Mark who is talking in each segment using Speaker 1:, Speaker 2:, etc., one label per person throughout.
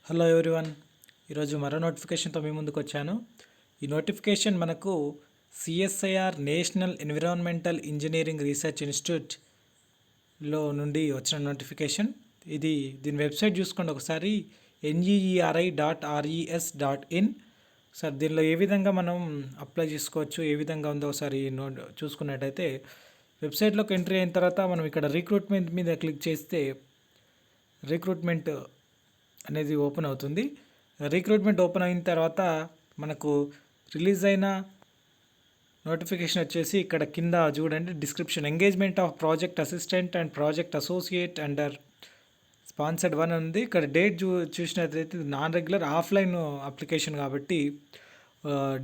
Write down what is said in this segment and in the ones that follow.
Speaker 1: Hello everyone. ఈరోజు మరో నోటిఫికేషన్తో మీ ముందుకు వచ్చాను. ఈ నోటిఫికేషన్ మనకు CSIR national environmental engineering research ఇన్స్టిట్యూట్లో నుండి వచ్చిన నోటిఫికేషన్. దీని వెబ్సైట్ చూసుకోండి ఒకసారి, NEERI.RES.in. సార్ దీనిలో ఏ విధంగా మనం అప్లై చేసుకోవచ్చు, ఏ విధంగా ఉందో ఒకసారి చూసుకున్నట్టయితే, వెబ్సైట్లోకి ఎంట్రీ అయిన తర్వాత మనం ఇక్కడ రిక్రూట్మెంట్ మీద క్లిక్ చేస్తే రిక్రూట్మెంట్ అనేది ఓపెన్ అవుతుంది. రిక్రూట్మెంట్ ఓపెన్ అయిన తర్వాత మనకు రిలీజ్ అయిన నోటిఫికేషన్ వచ్చేసి ఇక్కడ కింద చూడండి, description engagement of project assistant and project associate under sponsored 1 ఉంది. ఇక్కడ డేట్ చూసినట్లయితే నాన్ రెగ్యులర్ ఆఫ్లైన్ అప్లికేషన్ కాబట్టి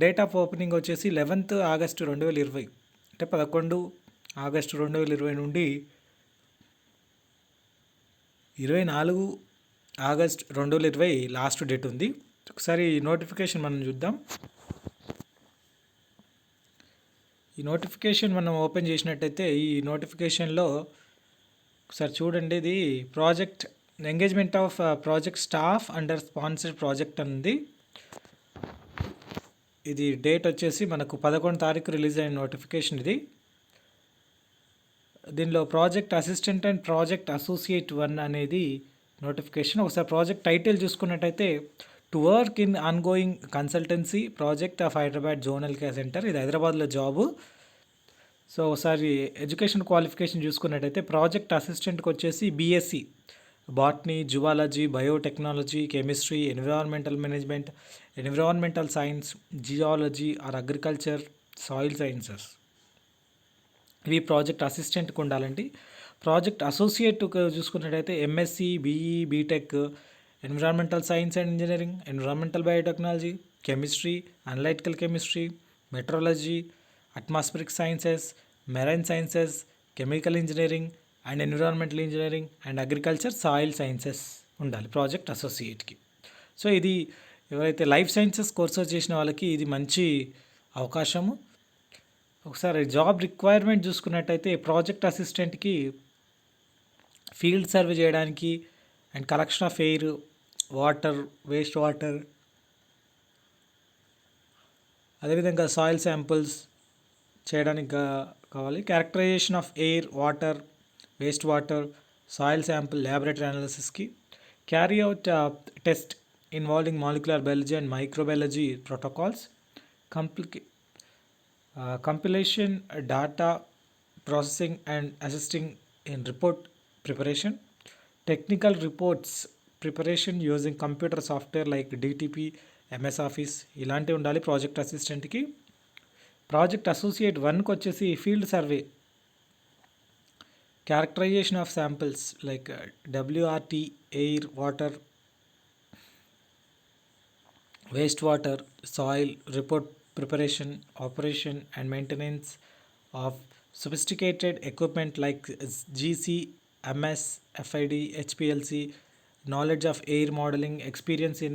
Speaker 1: డేట్ ఆఫ్ ఓపెనింగ్ వచ్చేసి 11th ఆగస్టు 2020, అంటే 11 ఆగస్టు 2020 నుండి 24 ఆగస్ట్ 2020 లాస్ట్ డేట్ ఉంది. ఒకసారి ఈ నోటిఫికేషన్ మనం చూద్దాం. ఈ నోటిఫికేషన్ మనం ఓపెన్ చేసినట్టయితే ఈ నోటిఫికేషన్లో ఒకసారి చూడండి, ఇది project engagement of project staff under sponsored project ఉంది. ఇది డేట్ వచ్చేసి మనకు 11 తారీఖు రిలీజ్ అయిన నోటిఫికేషన్ ఇది. దీనిలో project assistant and project associate 1 అనేది నోటిఫికేషన్. ఒకసారి ప్రాజెక్ట్ టైటిల్ చూసుకున్నట్టయితే, to work in ongoing consultancy project of Hyderabad zonal care centre. ఇది హైదరాబాద్లో జాబు. సో ఒకసారి ఎడ్యుకేషన్ క్వాలిఫికేషన్ చూసుకున్నట్టయితే, ప్రాజెక్ట్ అసిస్టెంట్కి వచ్చేసి BSc botany, zoology, biotechnology, chemistry, environmental management, environmental science, geology or agriculture, soil sciences. ఇవి project అసిస్టెంట్కి ఉండాలండి. ప్రాజెక్ట్ అసోసియేట్ చూసుకున్నట్టయితే MSc, BE, BTech, environmental science and engineering, environmental biotechnology, chemistry, analytical chemistry, metrology, atmospheric sciences, marine sciences, chemical engineering and environmental engineering and agriculture, soil sciences ఉండాలి project అసోసియేట్కి. So ఇది ఎవరైతే life sciences courses చేసిన వాళ్ళకి ఇది మంచి అవకాశము. ఒకసారి జాబ్ రిక్వైర్మెంట్ చూసుకున్నట్టయితే, ప్రాజెక్ట్ అసిస్టెంట్కి ఫీల్డ్ సర్వే చేయడానికి and collection of air, water, waste water, అదేవిధంగా సాయిల్ శాంపుల్స్ చేయడానికి కావాలి. Characterisation of air, water, waste water, soil sample laboratory అనాలిసిస్కి. Carry out test involving molecular biology and microbiology protocols. Compilation, data processing and assisting in report preparation. Technical reports preparation using computer software like DTP, MS Office ఇలాంటివి ఉండాలి project అసిస్టెంట్కి. Project associate 1కి వచ్చేసి field survey, characterization of samples like WRT, air, water, waste water, soil, report preparation, operation and maintenance of sophisticated equipment like GC, MS, FID, HPLC, knowledge of air modeling, experience in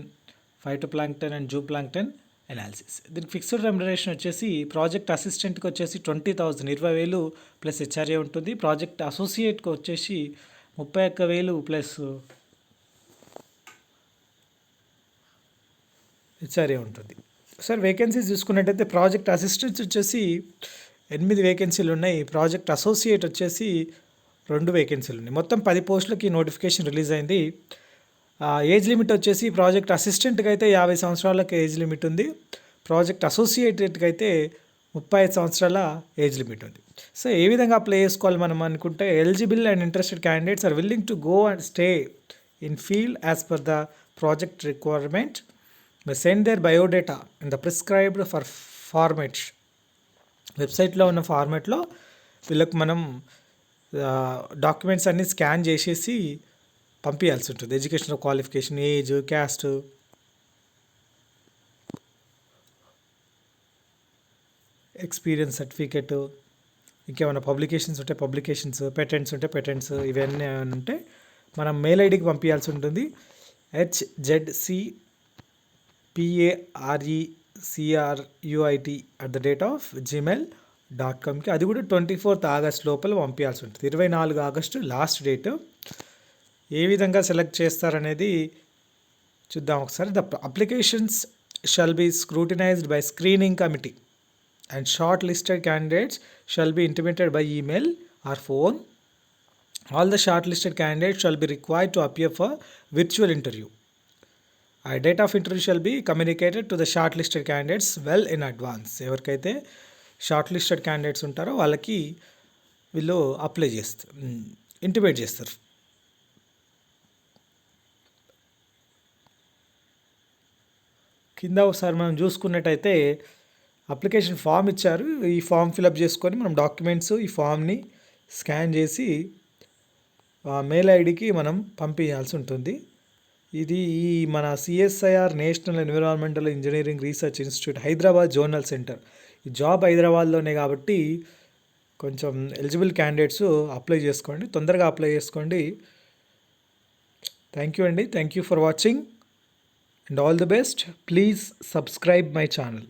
Speaker 1: phytoplankton and zooplankton analysis. దీనికి fixed remuneration వచ్చేసి project అసిస్టెంట్కి వచ్చేసి 20,000 20,000 plus HRA ఉంటుంది. Project అసోసియేట్కి వచ్చేసి 31,000 plus HRA ఉంటుంది. Sir vacancies చూసుకున్నట్టయితే, project assistants వచ్చేసి 8 వేకెన్సీలు ఉన్నాయి. ప్రాజెక్ట్ అసోసియేట్ వచ్చేసి 2 వేకెన్సీలు ఉన్నాయి. మొత్తం 10 పోస్టులకి నోటిఫికేషన్ రిలీజ్ అయింది. ఏజ్ లిమిట్ వచ్చేసి ప్రాజెక్ట్ అసిస్టెంట్కి అయితే 50 సంవత్సరాలకు ఏజ్ లిమిట్ ఉంది. ప్రాజెక్ట్ అసోసియేట్కి అయితే 35 సంవత్సరాల ఏజ్ లిమిట్ ఉంది. సో ఏ విధంగా అప్లై చేసుకోవాలి మనం అనుకుంటే, eligible and interested candidates are willing to go and stay in field as per the project requirement. Send their biodata in the prescribed format. వెబ్సైట్లో ఉన్న ఫార్మేట్లో వీళ్ళకి మనం డాక్యుమెంట్స్ అన్నీ స్కాన్ చేసేసి పంపించాల్సి ఉంటుంది. Educational qualification, age, caste, experience certificate, ఇంకేమైనా publications ఉంటే publications, patents ఉంటే పేటెంట్స్, ఇవన్నీ ఉంటే మనం మెయిల్ ఐడికి పంపించాల్సి ఉంటుంది. HZCPARECRUIT@gmail.comకి. అది కూడా 24th ఆగస్ట్ లోపల పంపించాల్సి ఉంటుంది. 24 ఆగస్టు లాస్ట్ డేట్. ఏ విధంగా సెలెక్ట్ చేస్తారనేది చూద్దాం ఒకసారి. The applications shall be scrutinised by screening committee and short listed candidates shall be intimated by email are phone. All the short listed candidates shall be required to appear for virtual interview. A date of interview shall be communicated to the shortlisted candidates well in advance. ఎవరికైతే short listed candidates ఉంటారో వాళ్ళకి వీళ్ళు apply చేస్తారు, intimate చేస్తారు. కింద ఒకసారి మనం చూసుకున్నట్టయితే అప్లికేషన్ ఫామ్ ఇచ్చారు. ఈ ఫామ్ ఫిలప్ చేసుకొని మనం డాక్యుమెంట్స్ ఈ ఫామ్ని స్కాన్ చేసి మెయిల్ ఐడికి మనం పంపించాల్సి ఉంటుంది. ఇది ఈ మన CSIR national environmental engineering research institute Hyderabad zonal centre. ఈ జాబ్ హైదరాబాద్లోనే కాబట్టి కొంచెం ఎలిజిబుల్ క్యాండిడేట్స్ అప్లై చేసుకోండి, తొందరగా అప్లై చేసుకోండి. థ్యాంక్ యూ అండి. Thank you for watching and all the best. Please subscribe my channel.